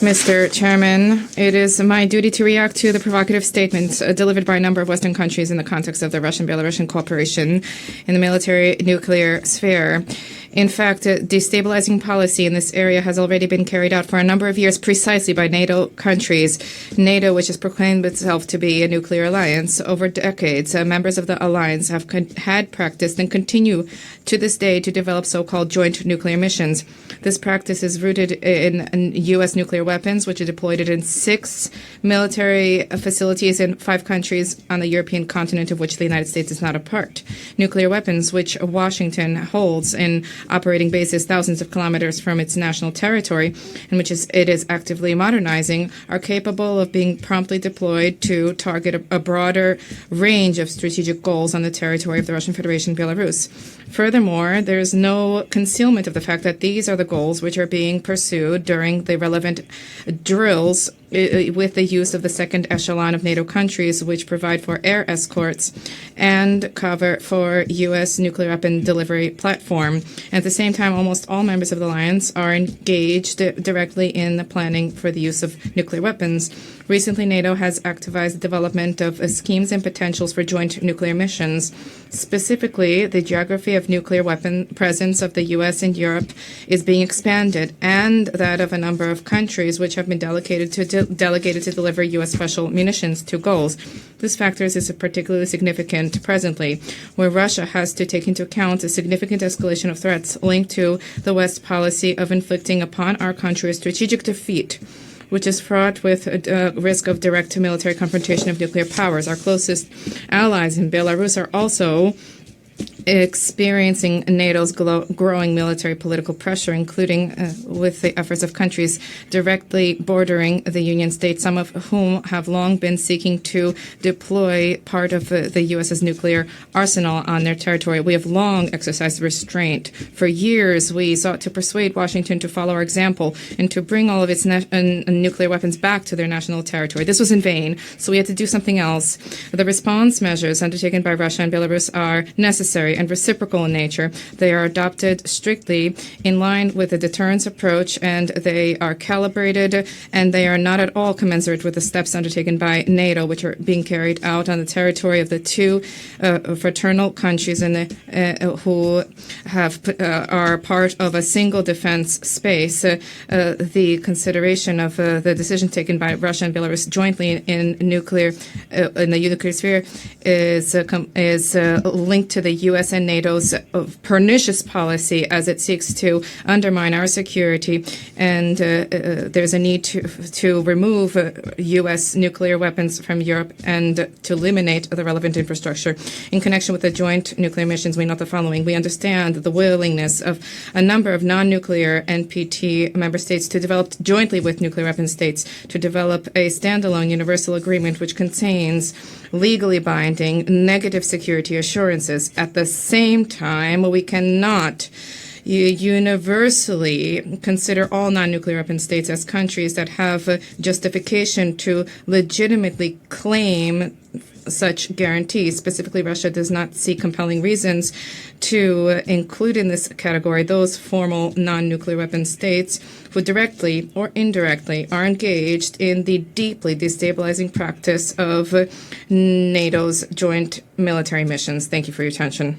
Mr. Chairman, it is my duty to react to the provocative statements delivered by a number of Western countries in the context of the Russian-Belarusian cooperation in the military nuclear sphere. In fact, destabilizing policy in this area has already been carried out for a number of years precisely by NATO countries. NATO, which has proclaimed itself to be a nuclear alliance over decades, members of the alliance have had practiced and continue to this day to develop so-called joint nuclear missions. This practice is rooted in U.S. nuclear weapons, which are deployed in 6 military facilities in 5 countries on the European continent, of which the United States is not a part. Nuclear weapons, which Washington holds in operating bases thousands of kilometers from its national territory, and which it is actively modernizing, are capable of being promptly deployed to target a broader range of strategic goals on the territory of the Russian Federation, Belarus. Furthermore, there is no concealment of the fact that these are the goals which are being pursued during the relevant drills with the use of the second echelon of NATO countries, which provide for air escorts and cover for U.S. nuclear weapon delivery platform. At the same time, almost all members of the alliance are engaged directly in the planning for the use of nuclear weapons. Recently, NATO has activized the development of schemes and potentials for joint nuclear missions. Specifically, the geography of nuclear weapon presence of the U.S. and Europe is being expanded, and that of a number of countries which have been delegated to deliver U.S. special munitions to goals. This factor is particularly significant presently, where Russia has to take into account a significant escalation of threats linked to the West policy of inflicting upon our country a strategic defeat, which is fraught with a risk of direct military confrontation of nuclear powers. Our closest allies in Belarus are also experiencing NATO's growing military political pressure, including with the efforts of countries directly bordering the Union states, some of whom have long been seeking to deploy part of the U.S.'s nuclear arsenal on their territory. We have long exercised restraint. For years, we sought to persuade Washington to follow our example and to bring all of its nuclear weapons back to their national territory. This was in vain, so we had to do something else. The response measures undertaken by Russia and Belarus are necessary and reciprocal in nature. They are adopted strictly in line with the deterrence approach, and they are calibrated, and they are not at all commensurate with the steps undertaken by NATO, which are being carried out on the territory of the 2 fraternal countries who are part of a single defense space. The consideration of the decision taken by Russia and Belarus jointly in the nuclear sphere is linked to the U.S. and NATO's pernicious policy as it seeks to undermine our security, and there's a need to remove U.S. nuclear weapons from Europe and to eliminate the relevant infrastructure. In connection with the joint nuclear missions, we note the following. We understand the willingness of a number of non-nuclear NPT member states to develop jointly with nuclear weapon states to develop a standalone universal agreement which contains legally binding negative security assurances. At the same time, we cannot universally consider all non-nuclear weapon states as countries that have justification to legitimately claim such guarantees. Specifically, Russia does not see compelling reasons to include in this category those formal non-nuclear weapon states who directly or indirectly are engaged in the deeply destabilizing practice of NATO's joint military missions. Thank you for your attention.